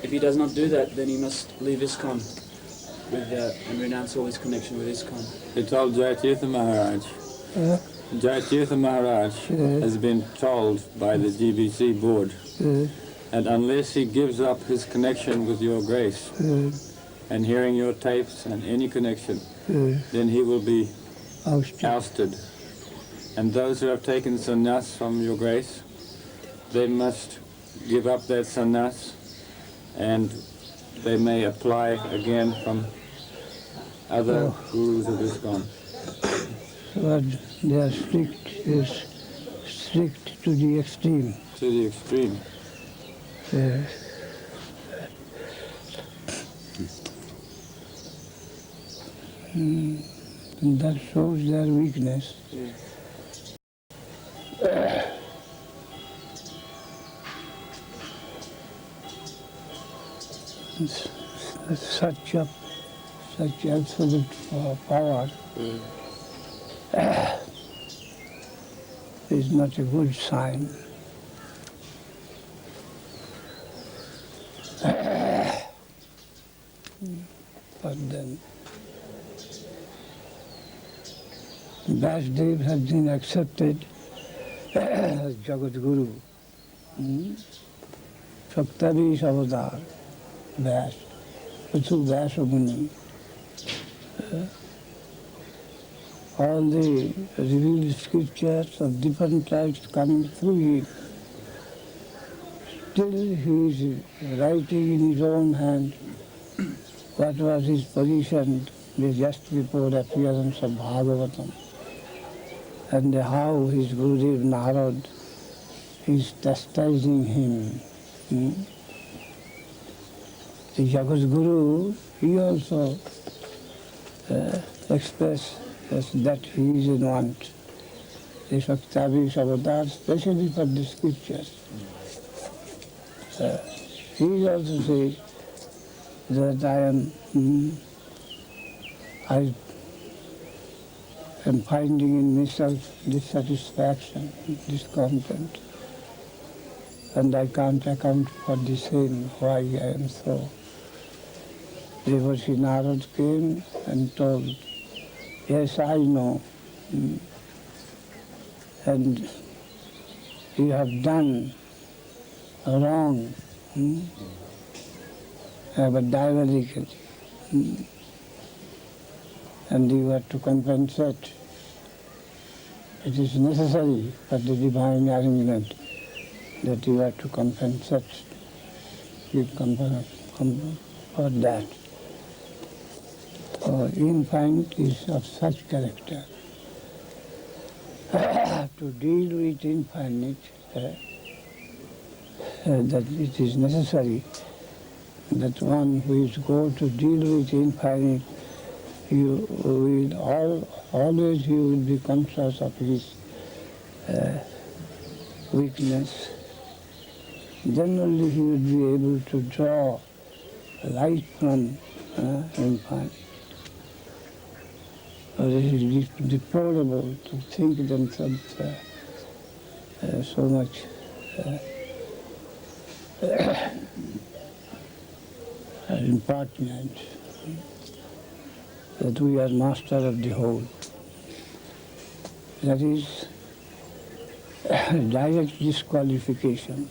If he does not do that, then he must leave ISKCON and renounce all his connection with ISKCON. He told Jayatitha Maharaj. Jayatitha Maharaj has been told by the GBC board that unless he gives up his connection with your grace and hearing your tapes and any connection, then he will be ousted. And those who have taken sannyas from your grace, they must give up that sannyas and they may apply again from other gurus of ISKCON. But their strict is strict to the extreme. To the extreme. And that shows their weakness. Such absolute power is not a good sign. But then Vasudev has been accepted as Jagat Guru. Shaktavish Avatar, Vas, Prithu Vasabuni. All the revealed scriptures of different types coming through him. Still he is writing in his own hand what was his position just before the appearance of Bhagavatam, and how his Gurudev Narad is chastising him. The Jagat Guru, he also expressed that he is in want. The Shaktavish Avatar, especially for the scriptures. He also says that I am finding in myself dissatisfaction, discontent, and I can't account for the same, why I am so. Devashi Narad came and told, yes, I know, and you have done wrong, but diabolically, and you have to compensate. It is necessary for the divine arrangement that you have to compensate. You for that. Infinite is of such character. To deal with infinite, that it is necessary that one who is going to deal with infinite, you will always he will be conscious of his weakness. Then only he will be able to draw light from infinite. Or it is deplorable to think themselves so much impertinent that we are master of the whole. That is direct disqualification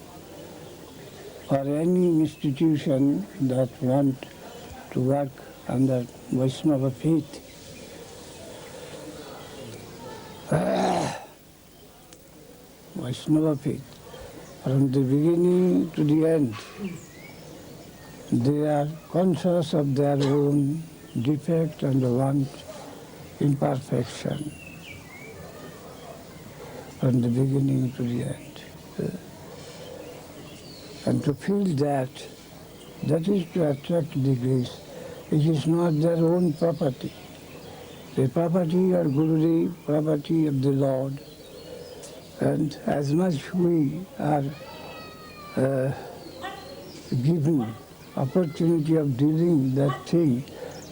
for any institution that want to work under Vaishnava faith. Vaishnava faith, from the beginning to the end, they are conscious of their own defect and want imperfection, from the beginning to the end. And to feel that is to attract the grace. It is not their own property. The property of Gurudev, property of the Lord. And as much we are given opportunity of doing that thing,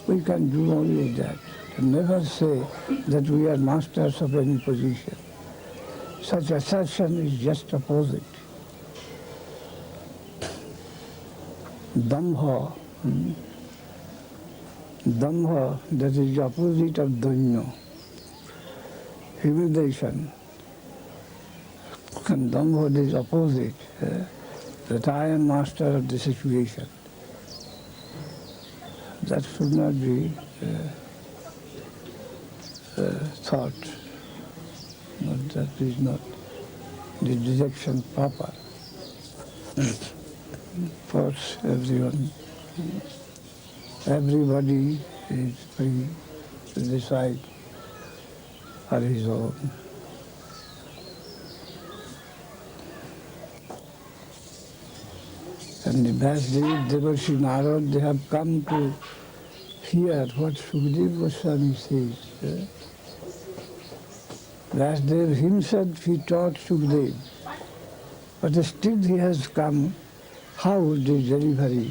we can do only that. And never say that we are masters of any position. Such assertion is just opposite. Dambha. Dambha, that is the opposite of Danya. Humiliation. And Dambha is opposite. That I am master of the situation. That should not be thought. But that is not the direction proper. Force everyone. Everybody is free to decide for his own. And the Vyasdev, Devarshi Narad, they have come to hear what Sukadeva Goswami says. Vyasdev himself, he taught Sukadeva, but still he has come. How the delivery?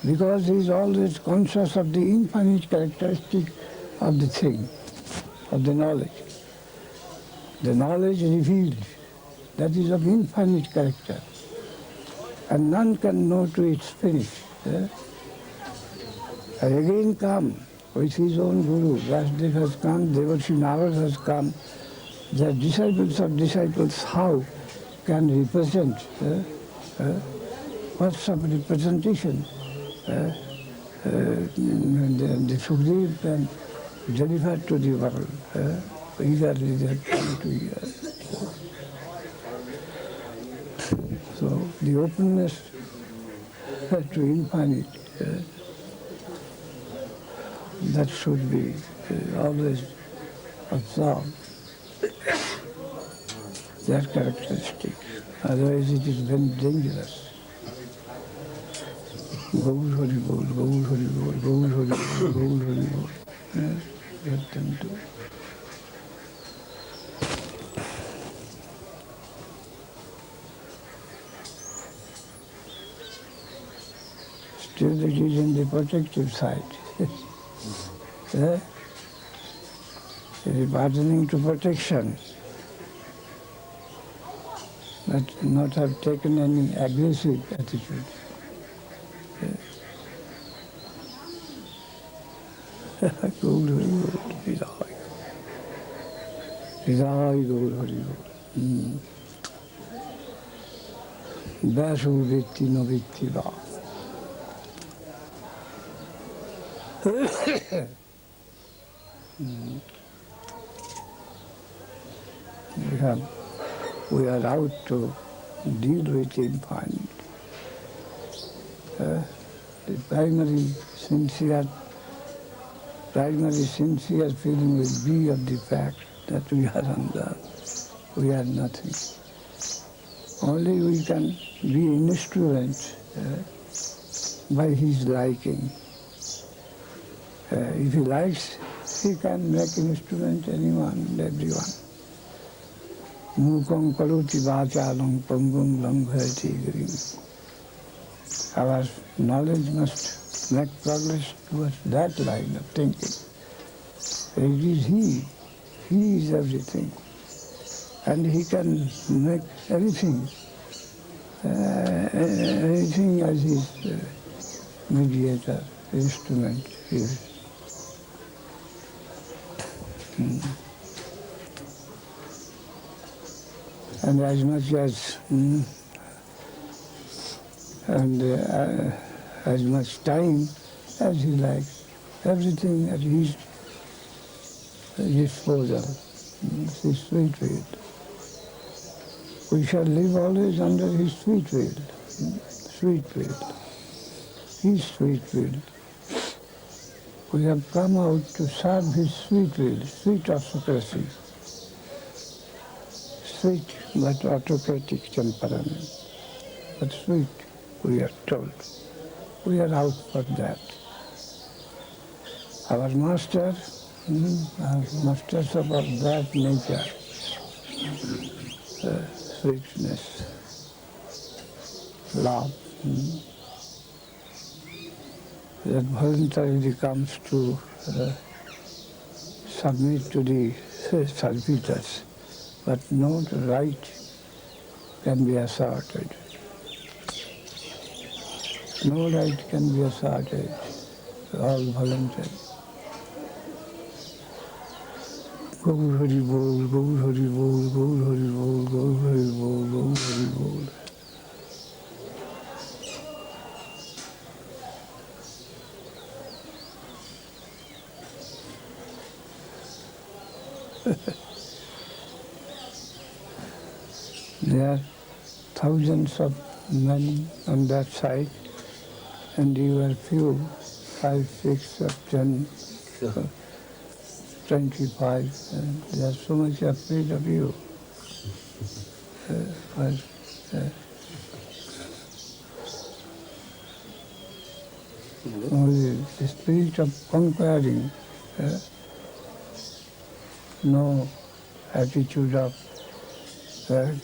Because he is always conscious of the infinite characteristic of the thing, of the knowledge. The knowledge revealed, that is of infinite character. And none can know to its finish. And again come with his own Guru. Vyasdev has come, Devarshi Narad has come. The disciples of disciples, how can represent? What sort of representation? The Sukadeva can deliver to the world. Eagerly they have come to hear. So the openness to infinite, that should be always observed. That characteristic. Otherwise it is very dangerous. Gaur Hari Bol, Gaur Hari Bol, Gaur Hari Bol, Gaur Hari Bol. Yes, let them do. Still it is in the protective side. It is pertaining to protection. But not have taken any aggressive attitude. Gaur Hari Bol, Hridaya. Hridaya Gaur Hari Bol. Vasu Vritti no Vritti Va. We are out to deal with infinite. The primary sincere feeling will be of the fact that we are undone, we are nothing. Only we can be an instrument by his liking. If he likes, he can make an instrument anyone and everyone. Mukam karoti vachalam pangum lambhati girim. Our knowledge must make progress towards that line of thinking. It is he is everything. And he can make everything as his mediator, instrument. And as much as as much time as he likes, everything at his disposal, his sweet will. We shall live always under his sweet will, his sweet will. We have come out to serve his sweet will, sweet autocracy, sweet but autocratic temperament, but sweet, we are told. We are out for that. Our masters of that nature, sweetness, love, that voluntarily comes to submit to the servitors, but no right can be asserted. No right can be asserted. All voluntary. Gaur Hari Bol, Gaur Hari Bol, Gaur Hari Bol, Gaur Hari Bol, Gaur Hari Bol. There are thousands of men on that side, and you are few, 5, 6, or 10, 25, and they are so much afraid of you. But, only the spirit of conquering, no attitude of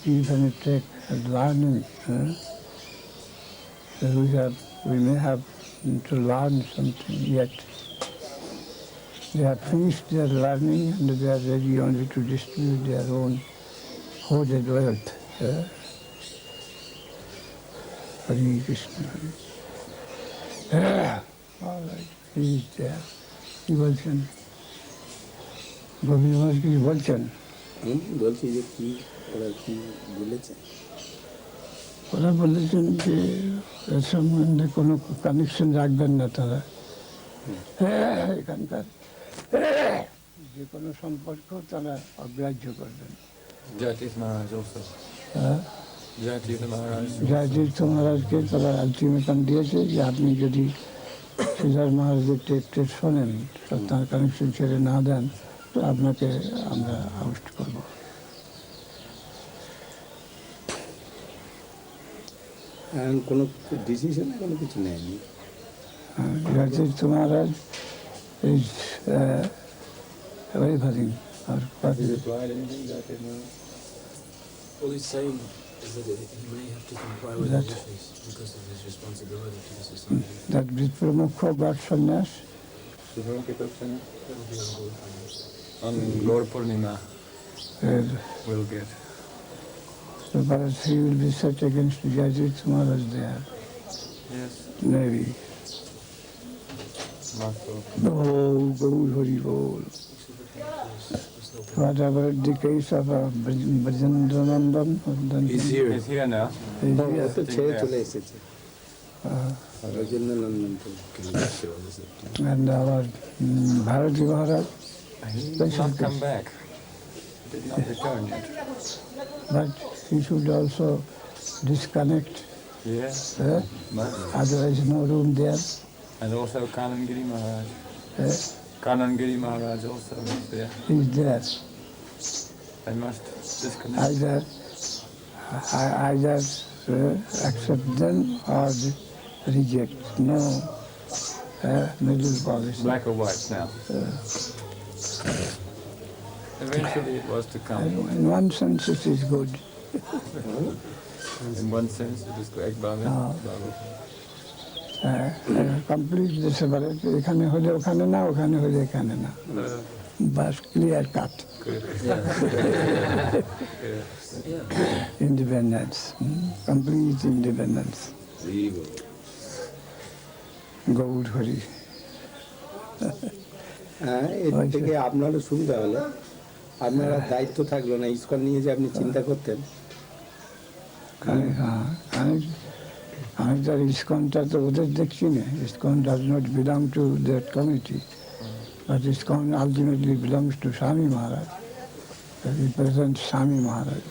give and take and learning. So we may have to learn something yet. They have finished their learning and they are ready only to distribute their own hoarded wealth. Hare Krishna. All right, he is there. He বলছেন গোবিন্দ মহারাজ কি বলছেন? বলছি যে কি ওরা কি বলেছে? ওরা বলেছেন যে এর সম্বন্ধে কোনো কানেকশন রাখবেন না তারা, এখানকার যে কোনো সম্পর্ক তারা অগ্রাহ্য করবেন। Jyotirth Maharaj also. Jyotirth Maharaj. জয়তীর্থ মহারাজকে তারা আলটিমেটাম দিয়েছে যে আপনি যদি শ্রীধর মহারাজের টেপ শোনেন, তার কানেকশন ছেড়ে না দেন, তো আপনাকে আমরা আউট করব। কোনো ডিসিশন কোনো কিছু নেয়নি। জয়তীর্থ মহারাজ is wavering or what is it? All he's saying is that he may have to comply with That- his wishes because of his responsibility to the society. That Vipromukha got sannyas. That will be on Guru Purnima. On Gaur Purnima we'll get. So perhaps he will be set against Jayatith Maharaj there, Yes. maybe. Master. Oh, Gaur Hari Bol. What about the case of Brajendranandan? He's here now. He's O here. তো ছেড়ে চলে এসেছে। Uh, রজনীনন্দন তো and our Bharati Maharaj, He did Special not come case. back. Did not return yet. but he should also disconnect, Yes. Must. otherwise no room there. And also Kanangiri Maharaj. Uh, Kanangiri Maharaj also is there. He's there. They must disconnect. Either accept them or reject. No middle policy. Black or white now. Eventually it was to come. In one sense it is good. In one sense it is correct, Baba. Complete the separate. এখানে হলে ওখানে না, ওখানে হলে এখানে না। বাস clear cut. Independence. Complete independence. Gour Hari. হ্যাঁ, এর থেকে আপনারও সুবিধা হলো, আপনারা দায়িত্ব থাকলো না, ইস্কন নিয়ে যে আপনি চিন্তা করতেন। আমি তার ইসকনটা তো ওদের দেখছি না। ISKCON does not belong to that committee, but ISKCON ultimately belongs to Swami Maharaj. That represents Swami Maharaj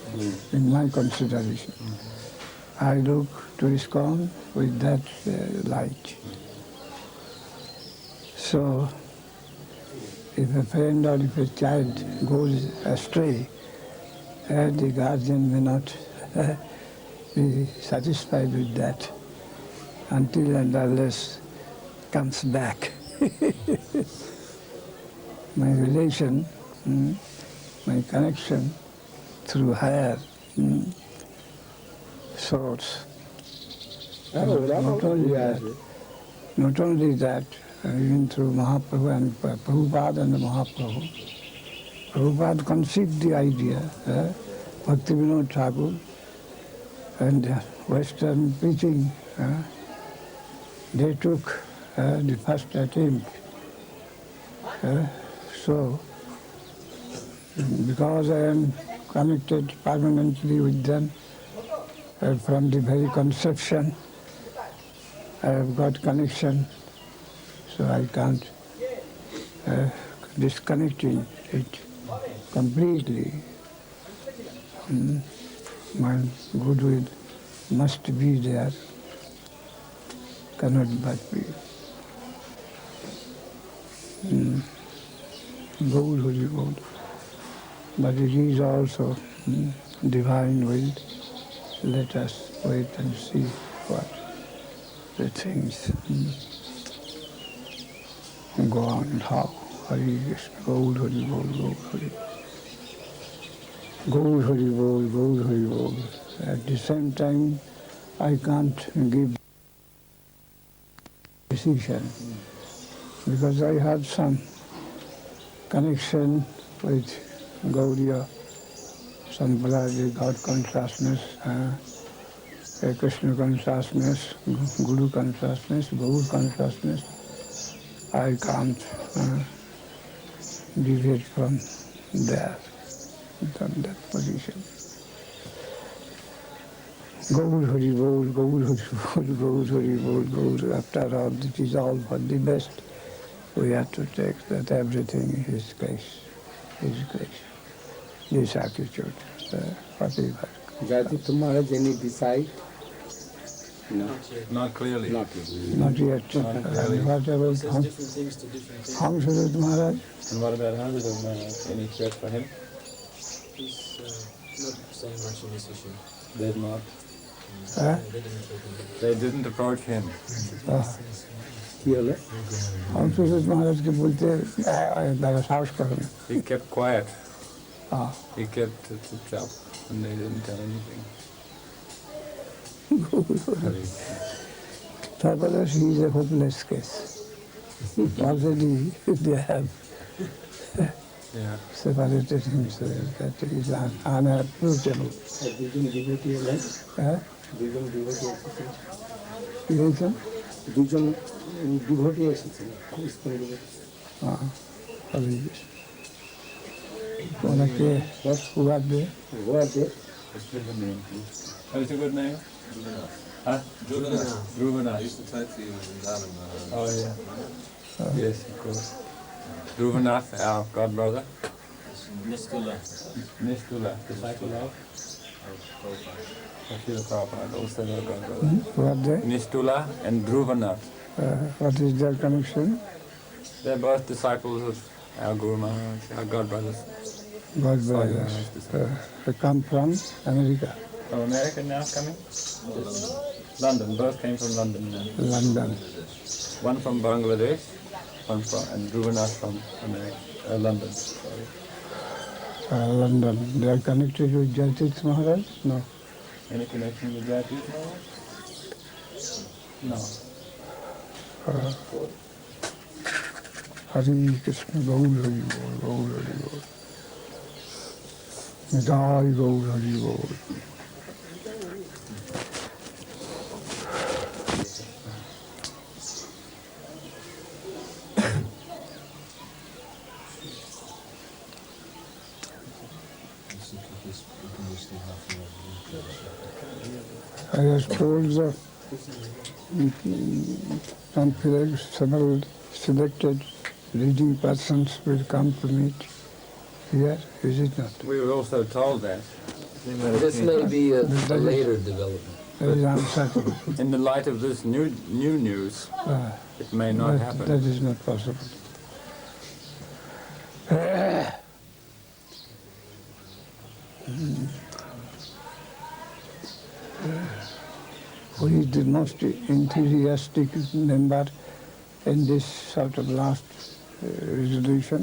in my consideration. I look to ISKCON with that light. So, if a friend or if a child goes astray, the guardian may not be satisfied with that until and unless comes back. My relation, my connection through higher source. হ্যাঁ, ওরা Not only that, even through Mahaprabhu and Prabhupada and Mahaprabhu. Prabhupada conceived the idea, Bhaktivinoda Thakur, and Western preaching they took the first attempt. So, because I am connected permanently with them from the very conception, I have got connection, so I can't disconnect it completely. My goodwill must be there, cannot but be. Gaur Hari Gaur. But it is also divine will. Let us wait and see what the things go on, how. Hari Krishna, Gaur Hari Gaur, Gaur Hari. Gaur Hari Gaur, Gaur Hari Gaur. At the same time, I can't give decision because I had some connection with Gaudiya, Sampradaya, God consciousness, Krishna consciousness, Guru consciousness, Gaur consciousness. I can't deviate from there, from that position. Gaur Hari Bol, Gaur Hari Bol, Gaur Hari Bol, Gaur. After all, it is all for the best. We have to take that everything is grace, His grace. This attitude, whatever. Jayatitya Maharaj, any decide? No. Not clearly. Not really. Not yet. And what about Says different things to different people. Hamsurat Maharaj? And what about Hamsurat Maharaj? Any threat for him? He's not saying much on this issue. Did not. Huh? They didn't talk about it. They didn't approach him. কি হলো? Hamsurat Maharaj ke bolte, daga saus karo na. He kept quiet. Ah, He kept to chop, and they didn't tell anything. Therefore, he is a hopeless case. Already they have Yeah. separated himself. That is unapproachable. দুজন devotee এলেন, Huh? দুজন devotee এসেছেন, You listen? দুজন devotee এসেছেন, ISKCON devotee. Ah, Hare Krishna. ওনাকে who are they? গোয়াতে What's the good name? Oh, it's a good name? Huh? Dhruvanath. I used to talk to you in Dharam. Oh, yeah. Yes, of course. Dhruvanath, our god brother. Nistula. Nistula, disciple of Srila Prabhupada, also their god brother. Who are they? Nistula and Dhruvanath. What is their connection? They're both disciples of our Guru Maharaj, our god brothers. God brothers. They come from America, From America now coming? London, both came from London now. London. One from Bangladesh, one from, and Dhruvanath from America, London. Sorry. London. They are connected with Jayatitya Maharaj? No. Any connection with Jayatitya Maharaj? No. Hare Krishna, Gaur Hari Gaur, Gaur Hari Gaur. Nidai Gaur Hari Gaur. I was told that several selected leading persons will come to meet here, is it not? We were also told that. This may be a later development. That is uncertain. In the light of this new news, it may not happen. That is not possible. Who is the most enthusiastic member in this sort of last resolution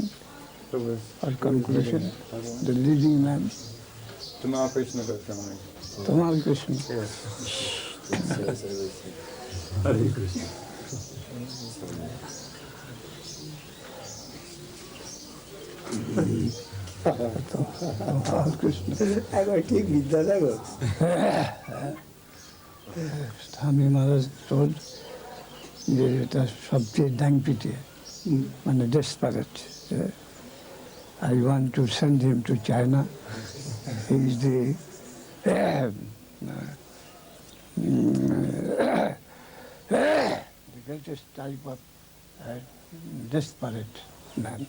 It was or conclusion? The leading man, Tamal Krishna Goswami. Tamal Krishna. Yes. Hare Krishna. Tamal Krishna. একবার ঠিক Vidyasagar. Swami Maharaj told যে এটা সবচেয়ে ডাংপিটে মানে desperate. I want to send him to China. He is the greatest type of desperate man.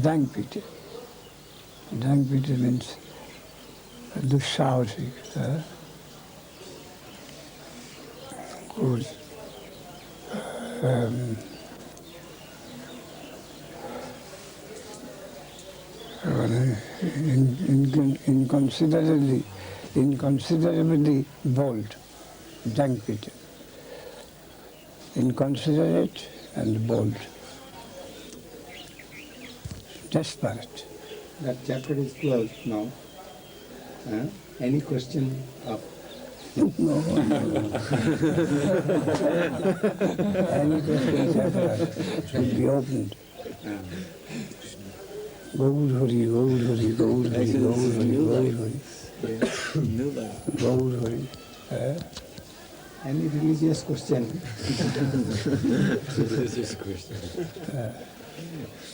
Dangpite. Dangpite means dussahasik. Good. Inconsiderably bold, Dangpite. Inconsiderate and bold. Desperate. That chapter is closed now. Any question of No. Any questions should be opened. Gaur Hari, Gaur Hari, Gaur Hari, Gaur Hari, Gaur Hari. Gaur Hari. any religious question? Religious question.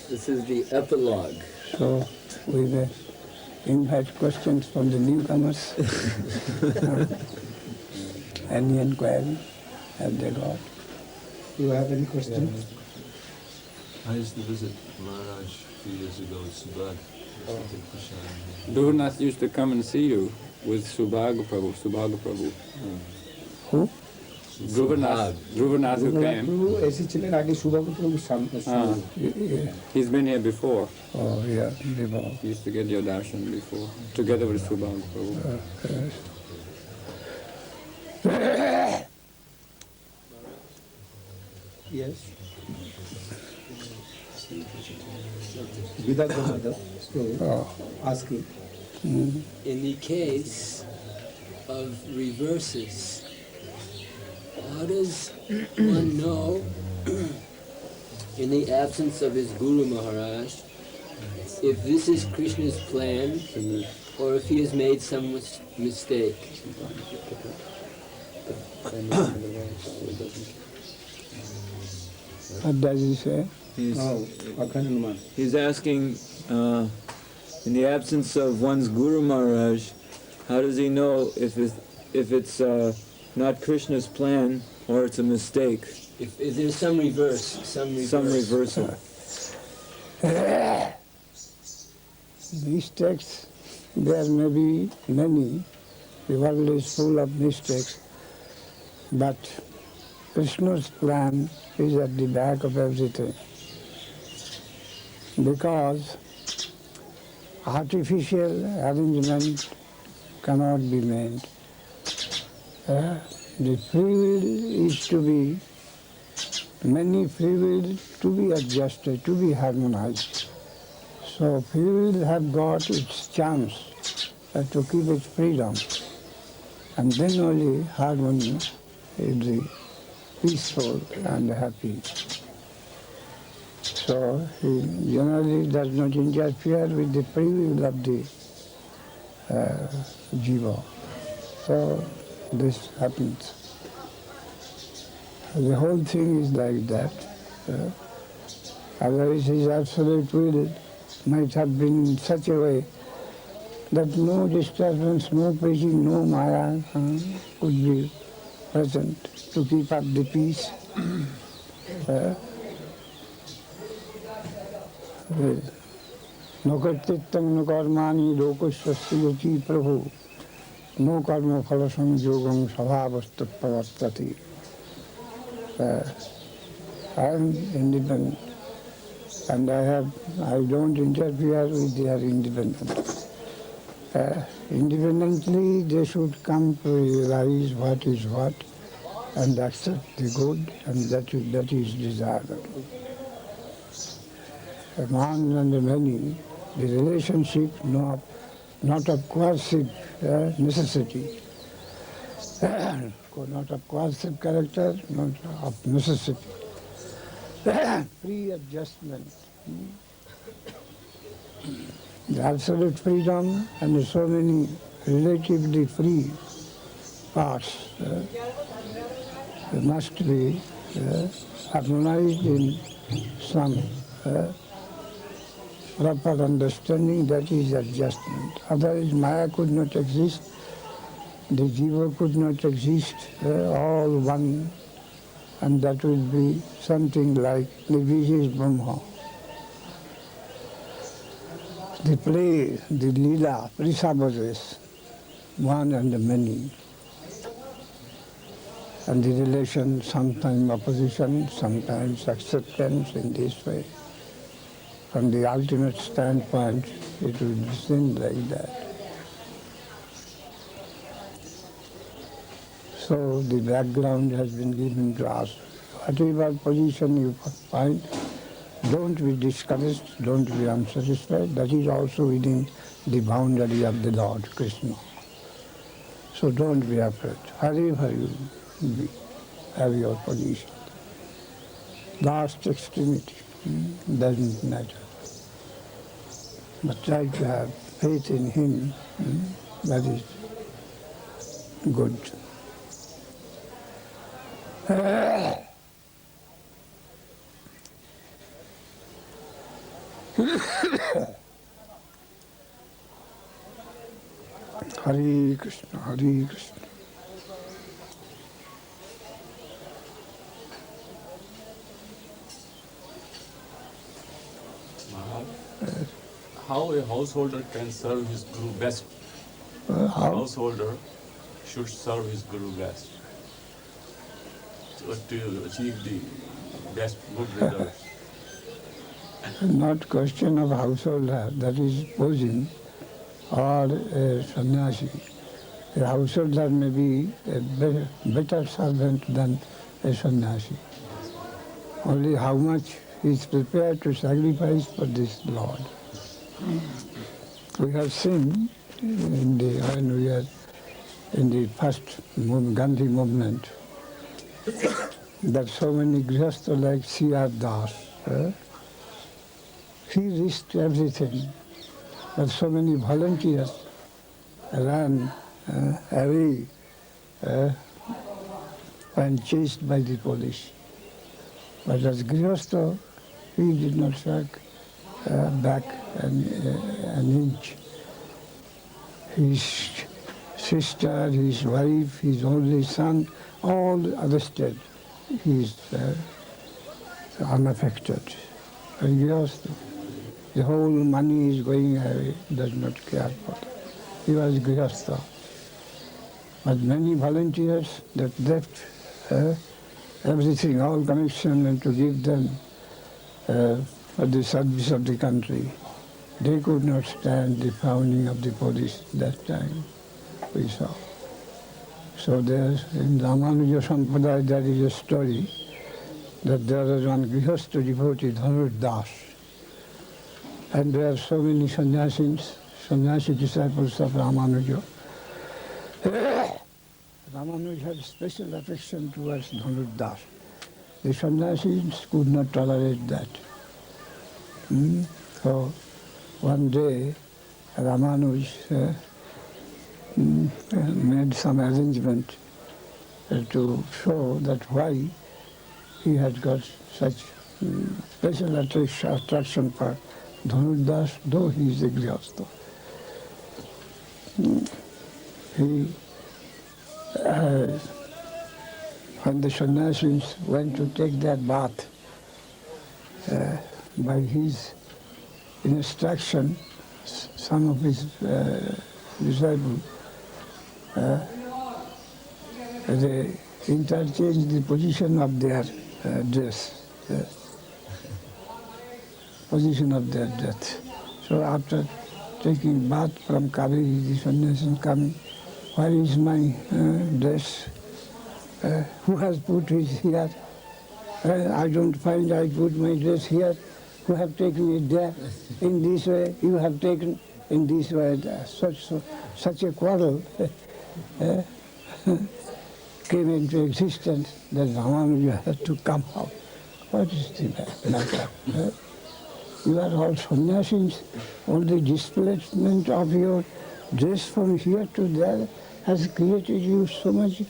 This is the epilogue. So we may invite questions from the newcomers. Any inquiry have they got? Do you have any question? I used to visit Maharaj a few years ago with Subhag. Dhruvanatha used to come and see you with Subhaga Prabhu. Who? Dhruvanatha who came. প্রভু এসেছিলেন আগে সুভাগ প্রভুর সামনে। He's been here before. Oh, yeah, Vibha. He used to get your darshan before, together with Subhaga Prabhu. Yes. Without the asking. In the case of reverses, how does one know, in the absence of his Guru Maharaj, if this is Krishna's plan or if he has made some mistake? What does he say? He's asking, in the absence of one's Guru Maharaj, how does he know if it's not Krishna's plan or it's a mistake? If there's some reversal. Mistakes, there may be many. The world is full of mistakes. But Krishna's plan is at the back of everything. Because artificial arrangement cannot be made. The free will is to be, many free will to be adjusted, to be harmonized. So free will have got its chance to keep its freedom. And then only harmony is the peaceful and happy. So he generally does not interfere with the free will of the jiva. So this happens. The whole thing is like that. Otherwise his absolute will might have been in such a way that no disturbance, no preaching, no Maya could be present to keep up the peace. No kartittam no karmani lokasya prabhu no karma phalasam yogam sabhavastut pavartati. I am independent and I don't interfere with their independence. Independently they should come to realize what is what and accept the good and that is desirable. Among the many, the relationship not of coercive necessity, not of coercive character, not of necessity. Free adjustment. The absolute freedom and so many relatively free parts must be harmonized in some proper understanding, that is adjustment. Otherwise Maya could not exist, the Jiva could not exist, all one, and that would be something like Nirvishis Brahma. The play, the Leela, presuppposes one and the many. And the relation, sometimes opposition, sometimes acceptance in this way. From the ultimate standpoint, it will be seen like that. So the background has been given to us. Whatever position you find, don't be discouraged, don't be unsatisfied. That is also within the boundary of the Lord Krishna. So don't be afraid, wherever you be, have your position. Last extremity, doesn't matter. But try to have faith in Him, that is good. Hare Krishna, Hare Krishna. How a householder can serve his guru best? A How? householder should serve his guru best to achieve the best good results. Not question of householder, that is posing, or a sannyasi. A householder may be a better servant than a sannyasi. Only how much he is prepared to sacrifice for this Lord. We have seen when we are in the first Gandhi movement that so many grihastha like C.R. Das, he risked everything, but so many volunteers ran away when chased by the police. But as grihastha, he did not shrink back an inch. His sister, his wife, his only son, all arrested. He is unaffected. The whole money is going away, does not care for it. He was grihastha. But many volunteers that left everything, all connection, and to give them for the service of the country. They could not stand the frowning of the police that time, we saw. So there, in Ramanuja Sampradaya, there is a story that there was one grihastha devotee, Dhanur Das, and there are so many sannyasi disciples of Ramanuja. Ramanuja had special affection towards Dhanur Das. The sannyasis could not tolerate that. So one day Ramanuja made some arrangement to show that why he had got such special attraction for Dhanur Das, though he is a grihastha. When the sannyasis went to take their bath, by his instruction, some of his disciples, they interchanged the position of their dress, position of their death. So after taking bath from Kaveri, the sannyasi coming, where is my dress? Who has put it here? I don't find I put my dress here. Who have taken it there? In this way, you have taken in this way. Such a quarrel came into existence that Ramanuja had to come out. What is the matter? You are all sannyasis. Only displacement of your dress from here to there has created you so much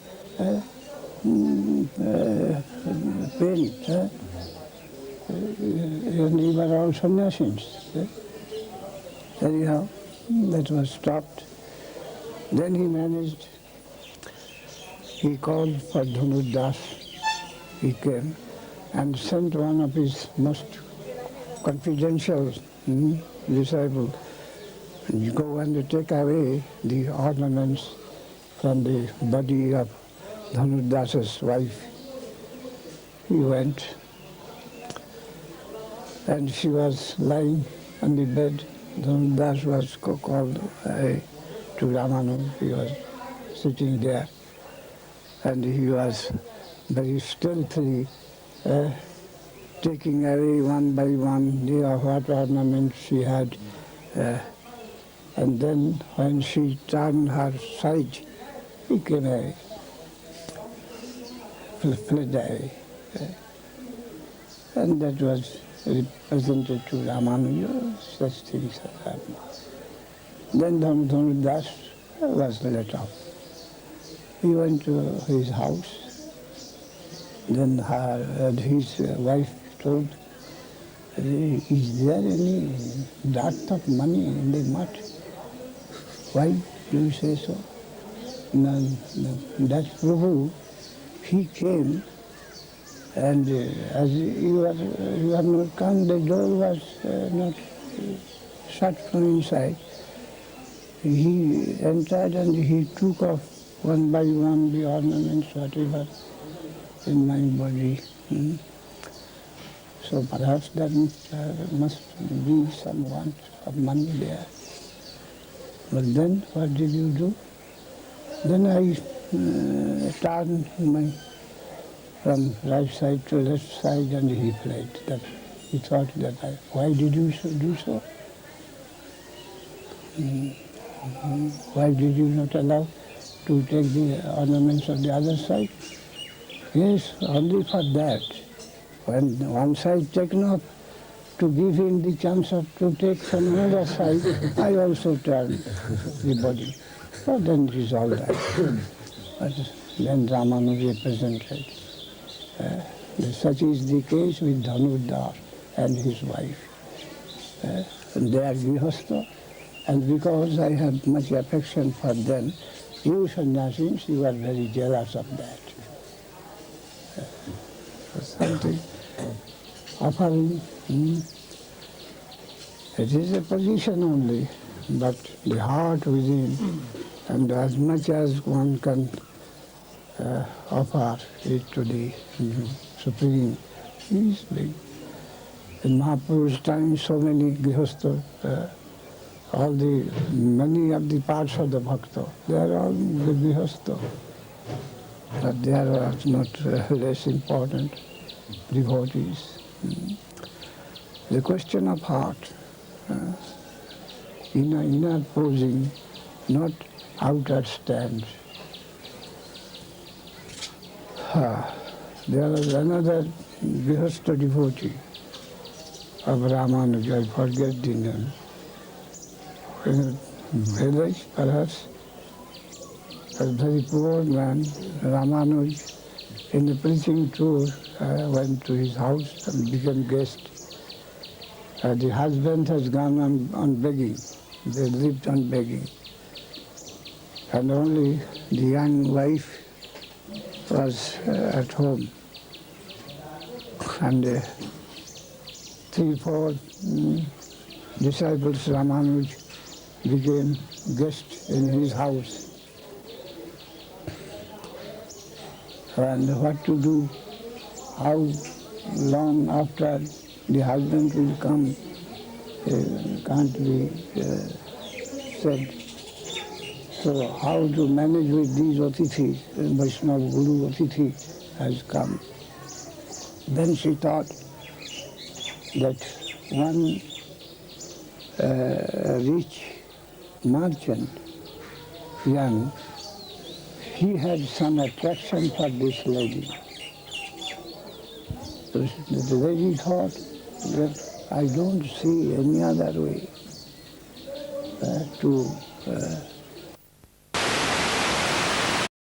paint. And we were all sannyasins. Anyhow, that was stopped. Then he managed, he called for Dhanudas. He came and sent one of his most confidential disciples, you go and take away the ornaments from the body of Dhanudas's wife. He went, and she was lying on the bed. Dhanudas was called to Ramanand. He was sitting there, and he was very stealthily taking away one by one the what ornaments she had. And then when she turned her side, he came away, fled away. And that was represented to Ramanuja, such things had happened. Then Dhanudas was let off. He went to his house. Then his wife told, is there any dearth of money in the mutt? Why do you say so? No, that Prabhu, he came, and as you are not come, the door was not shut from inside. He entered and he took off one by one the ornaments, whatever in my body. So perhaps there must be some want of money there. But then what did you do? Then I turned from right side to left side and he fled. That he thought that why did you do so? Why did you not allow to take the ornaments of the other side? Yes, only for that. When one side taken off, to give him the chance to take from another side, I also turned the body. So then it is all right. But then Ramanuja represented. Such is the case with Dhanudas and his wife. And they are grihastha. And because I have much affection for them, you sannyasis, you are very jealous of that. Something offering. It is a position only, but the heart within, and as much as one can offer it to the Supreme, is big. In Mahaprabhu's time, so many grihastha, many of the parts of the bhakta, they are all the grihastha. But they are not less important devotees. The question of heart, inner posing, not outer stand. There was another grihastha devotee of Ramanuja, I forget the name. Village, perhaps. A very poor man, Ramanuj, in the preaching tour, went to his house and became guest. The husband has gone on begging. They lived on begging. And only the young wife was at home. And 3-4 disciples, Ramanuj, became guests in his house. And what to do, how long after the husband will come, can't be said. So how to manage with these Atithis, Vaishnava Guru Atithi has come. Then she thought that one rich merchant, young, he had some attraction for this lady. So the lady thought that I don't see any other way to